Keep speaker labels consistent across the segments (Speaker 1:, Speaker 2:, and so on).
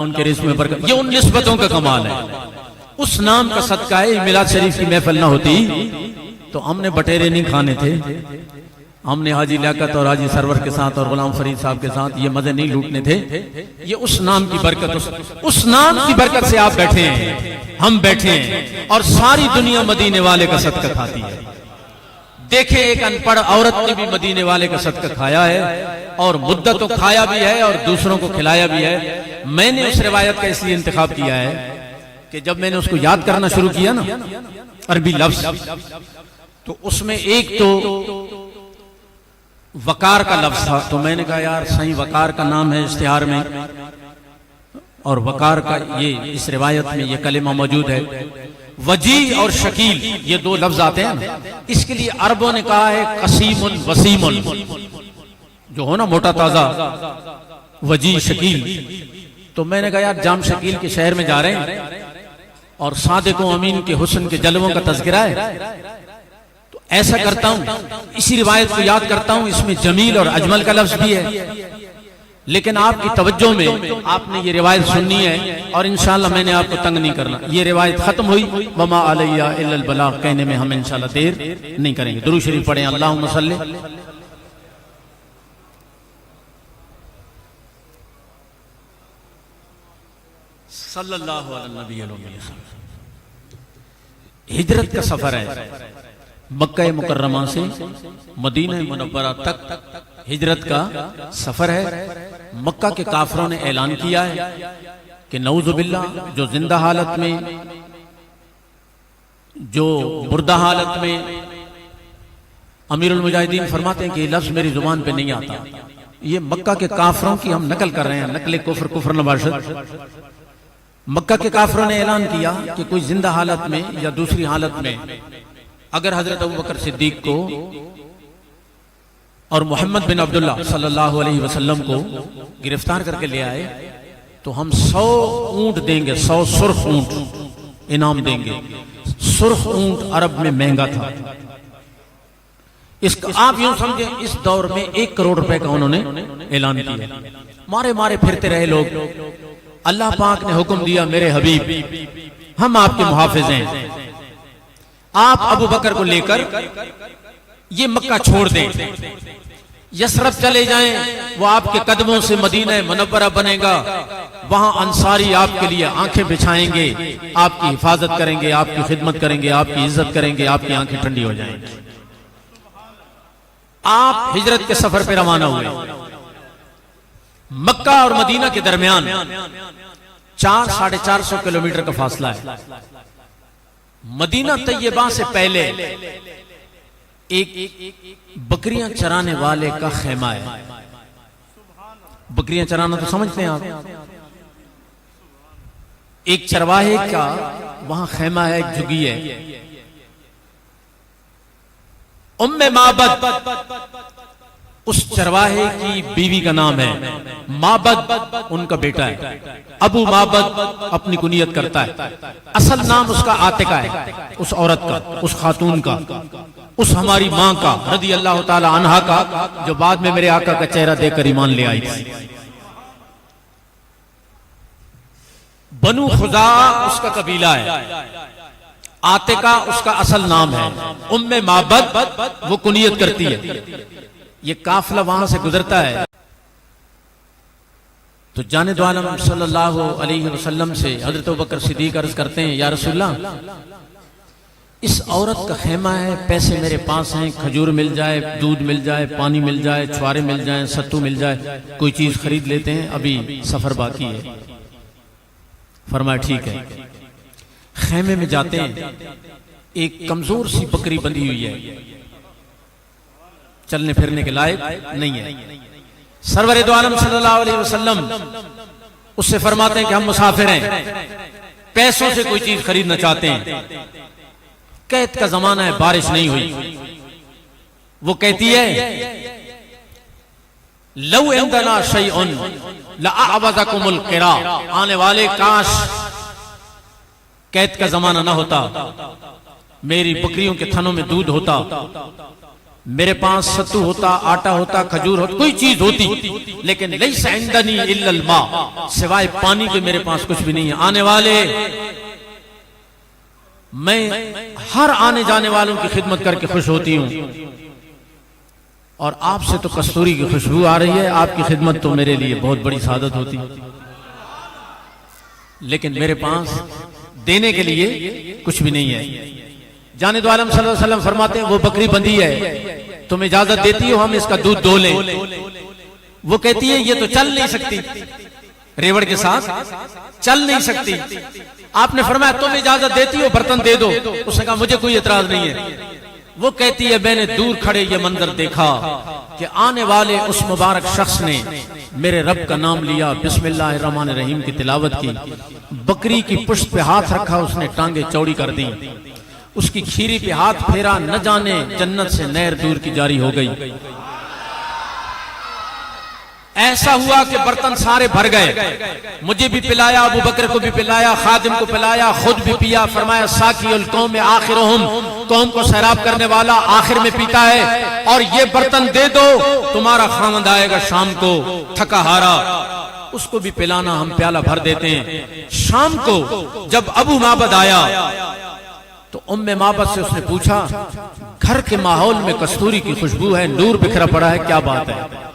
Speaker 1: उनके रिज़्क़ में बरकत, ये उन निस्बतों का कमाल है। उस नाम का सदका है। मिलाद शरीफ की महफिल ना होती तो हमने बटेरे नहीं खाने थे, हमने हाजी लियाकत और हाजी सरवर के साथ और गुलाम फरीद साहब के साथ ये मजे नहीं लूटने थे। ये उस नाम की बरकत, उस नाम की बरकत से आप बैठे हैं, हम बैठे हैं, और सारी दुनिया मदीने वाले का सदका खाती है। देखें, एक अनपढ़ औरत ने भी मदीने वाले का सदका खाया है, और मुद्दत तो खाया भी है और दूसरों को खिलाया भी है। मैंने उस रिवायत का इसलिए इंतखाब किया है कि जब मैंने उसको याद करना शुरू किया ना, अरबी लफ्ज, तो उसमें एक तो वकार का लफ्ज था। तो मैंने कहा यार सही वकार का नाम है इश्तिहार में, और वकार का ये इस रिवायत में ये कलिमा मौजूद है। वजी और शकील ये दो लफ्ज आते हैं ना, इसके लिए अरबों ने कहा है कसीमुन वसीमुन, जो हो ना मोटा ताजा, वजी शकील। तो मैंने कहा यार जाम शकील के शहर में जा रहे हैं और सादिक व अमीन के हुस्न के जलवों का तज़किरा है, तो ऐसा करता हूं, इसी रिवायत को याद करता हूं। इसमें जमील और अजमल का लफ्ज भी है, लेकिन आपकी तवज्जो में आपने ये रिवायत सुननी है, और इंशाअल्लाह मैंने आपको तंग नहीं करना। ये रिवायत खत्म हुई, वमा अलैया इल्लल बलाग कहने में हम इंशाअल्लाह देर नहीं करेंगे। दुरूद शरीफ पढ़ें, अल्लाहुम्मा सल्ली सल्लल्लाहु अलैहि वसल्लम। हिजरत का सफर है, मक्का मुकर्रमा से मदीना मुनव्वरा तक हिजरत का सफर है। मक्का के काफिरों ने ऐलान किया है कि नऊजुबिल्लाह, जो जिंदा हालत में, जो मुर्दा हालत में, अमीरुल मुजाहिदीन फरमाते हैं कि लफ्ज मेरी जुबान पे नहीं आता। ये मक्का के काफिरों की हम नकल कर रहे हैं, नकले कुफ्र, कुफ्र नवाशत। मक्का के काफिरों ने ऐलान किया कि कोई जिंदा हालत में या दूसरी हालत में अगर हजरत अबू बकर सिद्दीक को और मोहम्मद बिन अब्दुल्ला सल्लल्लाहु अलैहि वसल्लम को गिरफ्तार करके ले आए तो हम 100 ऊंट देंगे, 100 सुर्ख ऊंट इनाम देंगे। सुर्ख ऊंट अरब में महंगा था। इसका आप यूं समझे, इस दौर में 1 करोड़ रुपए का उन्होंने ऐलान किया। मारे मारे फिरते रहे लोग। अल्लाह पाक ने हुक्म दिया, मेरे हबीब हम आपके मुहाफिज हैं, आप अबू बकर को लेकर ये मक्का छोड़ दें, यसरब चले जाएं, वो आपके कदमों से मदीना मुनव्वरा बनेगा। वहां अंसारी आपके लिए आंखें बिछाएंगे, आपकी हिफाजत करेंगे, आपकी खिदमत करेंगे, आपकी इज्जत करेंगे, आपकी आंखें ठंडी हो जाएंगी। आप हिजरत के सफर पर रवाना हुए। मक्का और मदीना के दरमियान 400-450 किलोमीटर का फासला है। मदीना तैयबा से पहले एक बकरियां चराने वाले का खेमा है। बकरियां चराना तो समझते हैं आप। एक चरवाहे का वहां खेमा है, एक झुग्गी है। उम्मे माबद उस चरवाहे की बीवी का नाम है, माबद उनका बेटा है। अबू माबद अपनी कुनियत करता है। असल नाम उसका आतिका है, उस औरत का, उस खातून का, उस हमारी मां का रदी अल्लाह ताला अन्हा का, जो बाद में मेरे आका का चेहरा देखकर ईमान ले आई थी। बनु खुजा उसका कबीला है, आतिका उसका असल नाम है, उम्मे माबद वो कुनियत करती है। ये काफिला वहां से गुजरता है तो जाने दो आलम सल्लल्लाहु अलैहि वसल्लम से हजरत अबू बकर सिद्दीक अर्ज करते हैं, या रसूलल्लाह, इस औरत का खेमा है, पैसे मेरे पास हैं, खजूर मिल जाए, दूध मिल जाए, पानी मिल जाए, छुआरे मिल जाए, सत्तू मिल जाए, कोई चीज खरीद लेते हैं, अभी सफर बाकी है। फरमाया ठीक है। खेमे में जाते हैं, एक कमजोर सी बकरी बंधी हुई है, चलने फिरने के लायक नहीं है। सरवर दो आलम सल्लल्लाहु अलैहि वसल्लम उससे फरमाते हैं कि हम मुसाफिर हैं, पैसों से कोई चीज खरीदना चाहते हैं। कैद का जमाना है, बारिश नहीं हुई। वो कहती है, लौ इंदना शैउन लअअवज़कुमुल क़िरा, आने वाले काश कैद का जमाना ना होता, मेरी बकरियों के थनों में दूध होता, मेरे पास सत्तू होता, आटा होता, खजूर होता, कोई चीज होती, लेकिन लैसा इंदनी इल्लल मा, सिवाय पानी के मेरे पास कुछ भी नहीं है। आने वाले, मैं हर आने जाने वालों की खिदमत करके खुश होती हूं, और आपसे तो कस्तूरी की खुशबू आ रही है, आपकी खिदमत तो मेरे लिए बहुत बड़ी सादत होती, लेकिन मेरे पास देने के लिए कुछ भी नहीं है। जाने दो, आलम सल्लल्लाहु अलैहि वसल्लम फरमाते हैं वो बकरी बंधी है, तुम इजाजत देती हो हम इसका दूध दो लें? वो कहती है ये तो चल नहीं सकती, रेवड़ के साथ चल नहीं सकती। आपने फरमाया तुम इजाजत देती हो बर्तन दे दो, उसने कहा मुझे कोई एतराज नहीं है। वो कहती है मैंने दूर खड़े ये मंजर देखा कि आने वाले उस मुबारक शख्स ने मेरे रब का नाम लिया, बिस्मिल्लाहिर्रहमानिर्रहीम की तिलावत की, बकरी की पुश्त पे हाथ रखा, उसने टांगे चौड़ी कर दी, उसकी खीरी पे हाथ फेरा, न जाने जन्नत से नहर दूर की जारी हो गई। ऐसा हुआ कि बर्तन सारे भर गए, मुझे भी पिलाया, अबू बकर को भी पिलाया, खादिम को पिलाया, खुद भी पिया। फरमाया साकियुल कौम में आखिरुहुम, कौम को सैराब करने वाला आखिर में पीता है, और ये बर्तन दे दो, तुम्हारा खामद आएगा शाम को थका हारा, उसको भी पिलाना, हम प्याला भर देते हैं। शाम को जब अबू माबद आया तो उम्मे माबद से उसने पूछा घर के माहौल में कस्तूरी की खुशबू है, नूर बिखरा पड़ा है, क्या बात है?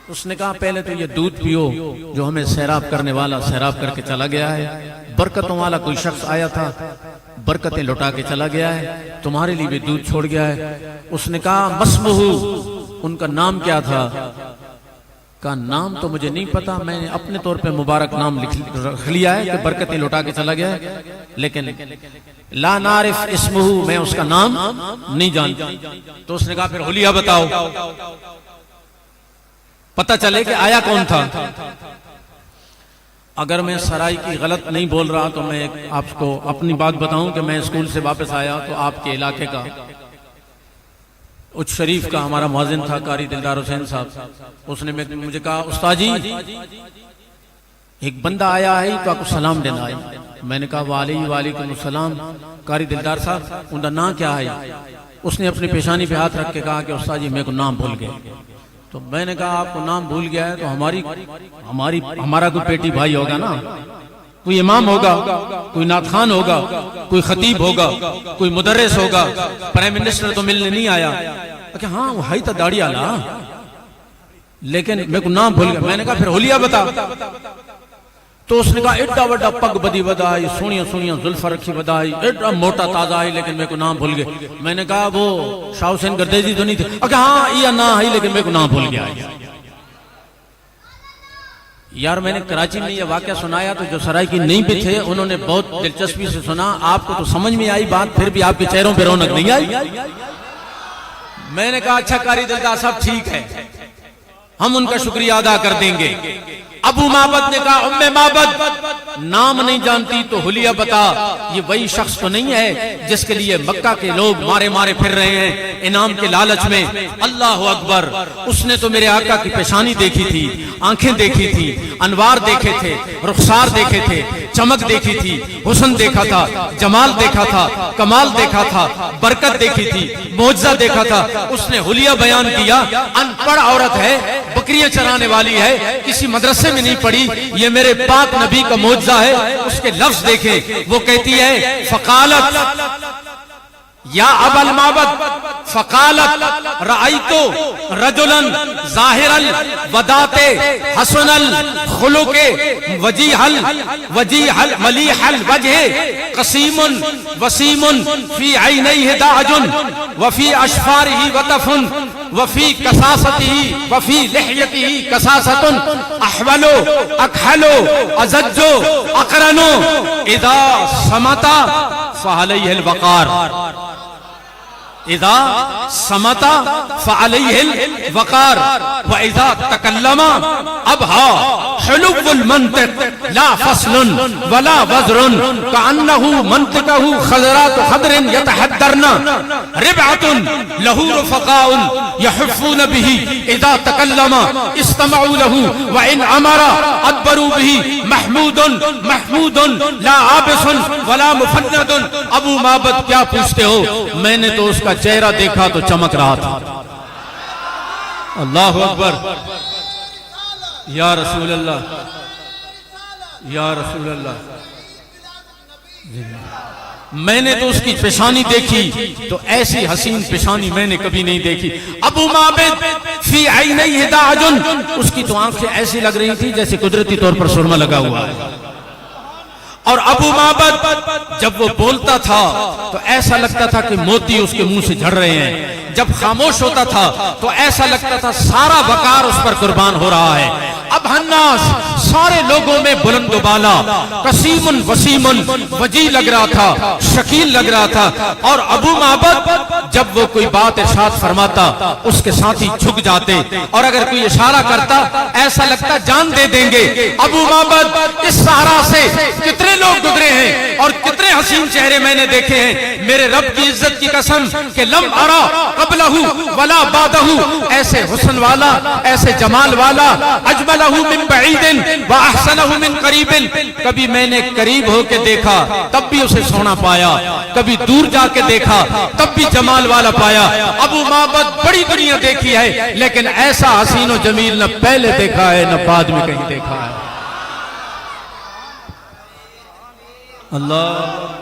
Speaker 1: उसने कहा पहले तो ये दूध पियो जो हमें सैराब करने वाला सैराब करके चला गया है, बरकतों वाला कोई शख्स आया था, बरकतें लुटा के चला गया है, तुम्हारे लिए भी दूध छोड़ गया है। उसने कहा मस्मुहु, उनका नाम क्या था? का नाम तो मुझे नहीं पता, मैंने अपने तौर पे मुबारक नाम लिख लिया है कि बरकतें लुटा के चला गया है, लेकिन ला नारिफ इस्मुहु, मैं उसका नाम नहीं जानता। तो उसने कहा फिर हुलिया बताओ, पता चले कि आया कौन था। अगर मैं सराय की गलत नहीं बोल रहा तो मैं आपको अपनी बात बताऊं कि मैं स्कूल से वापस आया तो आपके इलाके का उच्च शरीफ का हमारा मुअज्जिन था कारी दिलदार हुसैन साहब, उसने मुझे कहा उस्ताद जी एक बंदा आया है तो आपको सलाम देना है। मैंने कहा वालेकुम सलाम कारी दिलदार साहब, उनका नाम क्या है? उसने अपनी पेशानी पे हाथ रख के कहा कि उस्ताद जी मेरे को नाम भूल गए। तो मैंने कहा आपको नाम भूल गया है तो हमारा कोई पेटी भाई होगा ना, कोई इमाम होगा, कोई नाथखान होगा, कोई खतीब होगा, कोई मुदर्रिस होगा, प्राइम मिनिस्टर तो मिलने नहीं आया। कि हाँ वो है तो दाढ़ी आला, लेकिन मेरे को नाम भूल गया। मैंने कहा फिर हुलिया बता। तो उसने कहा एड्डा वड्डा पग बदी बदाई, सोनिया सोनिया जुल्फा रखी बदाई, एड्डा मोटा ताजा है, लेकिन मेरे को नाम भूल गए। मैंने कहा वो शाह हुसैन गर्देजी तो नहीं थे? अगर हाँ ये ना है, लेकिन मेरे को नाम भूल गया। यार मैंने कराची में ये वाकया सुनाया तो जो सराय की नहीं पे थे उन्होंने बहुत दिलचस्पी से सुना। आपको तो समझ में आई बात, फिर भी आपके चेहरों पे रौनक नहीं आई। मैंने कहा अच्छा कारी दिलदार साहब ठीक है, हम उनका शुक्रिया अदा कर देंगे। अबू माबद ने कहा उम्मे माबद नाम नहीं जानती तो हुलिया बता, ये वही शख्स तो नहीं है जिसके लिए मक्का के लोग मारे मारे फिर रहे हैं इनाम के लालच में? अल्लाह अकबर, उसने तो मेरे आका की पेशानी देखी थी, आंखें देखी थी, अनवार देखे थे, रुखसार देखे थे, चमक देखी थी, हुस्न देखा था, जमाल देखा था, कमाल देखा था, बरकत देखी थी, मौजज़ा देखा था। उसने हुलिया बयान किया, अनपढ़ औरत है, बकरियां चराने वाली है, किसी मदरसे में नहीं पढ़ी, ये मेरे पाक नबी का मौजज़ा है। उसके लफ्ज देखे, वो कहती है फकालत या अबल माबद फकालत रअयतु रजुलन ज़ाहिरल वदाते हसनल खुलुके वजीहल मलीहल वजह कसीमुन वसीमुन फी ऐनैहि दाजुन व फी अशफारिही वतफुन व फी कसासतिही व फी लिह्यतिही कसासतुन अहवलो अकहलो अज़ज्जो अकरनो इदा समता फअलैहिल वक़ार, इदा समता फअलैहिल वक़ार व इदा तकल्लमा अबहा हुलुव्वुल मंतिक ला फस्लुन वला वज़रुन कअन्नहु मंतिकहु खज़रात खदरिन यतहद्दरना रिबअतुन लहू रफ़क़ाउन यहुफ़्फ़ून बिही इज़ा तकल्लमा इस्तमऊ लहू व इन अमरा अदबरू बिही महमूदुन महमूदुन ला आबिसुन वला मुफन्नदुन। अबू माबद क्या पूछते हो, मैंने तो उसका चेहरा देखा तो चमक रहा था। अल्लाहु अकबर। या रसूल अल्लाह, या रसूल अल्लाह। मैंने तो उसकी पेशानी देखी तो ऐसी हसीन पेशानी मैंने कभी नहीं देखी। अबू माबिद फी ऐनैहि दाजुन, उसकी तो आंखें ऐसी लग रही थी जैसे कुदरती तौर पर सुरमा लगा हुआ है। और अबू माबद जब वो बोलता था तो ऐसा लगता था कि मोती उसके मुंह से झड़ रहे हैं। जब खामोश होता था तो ऐसा लगता था सारा वकार उस पर कुर्बान हो रहा है। अब हन्नास सारे लोगों में बुलंद बाला, कसीमुन वसीमुन, वजी लग रहा था, शकील लग रहा था। और अबू माबद जब वो कोई बात इरशाद फरमाता उसके साथी झुक जाते, और अगर कोई इशारा करता ऐसा लगता जान दे देंगे। अबू माबद इस सहारा से कितने लोग गुजरे हैं और कितने हसीन चेहरे मैंने देखे हैं। मेरे रब की इज्जत की कसम कि लम अरा कबलहू वला बादहू, ऐसे हुस्न वाला, ऐसे जमाल वाला, अजमलहू मिन बईदिन व अहसनहू मिन करीबिन, कभी मैंने करीब होके देखा तब भी उसे सोना पाया, कभी दूर जाके देखा तब भी जमाल वाला पाया। अबू माबद बड़ी दुनिया देखी है लेकिन ऐसा हसीन व जमील न पहले देखा है न बाद में कहीं देखा है। अल्लाह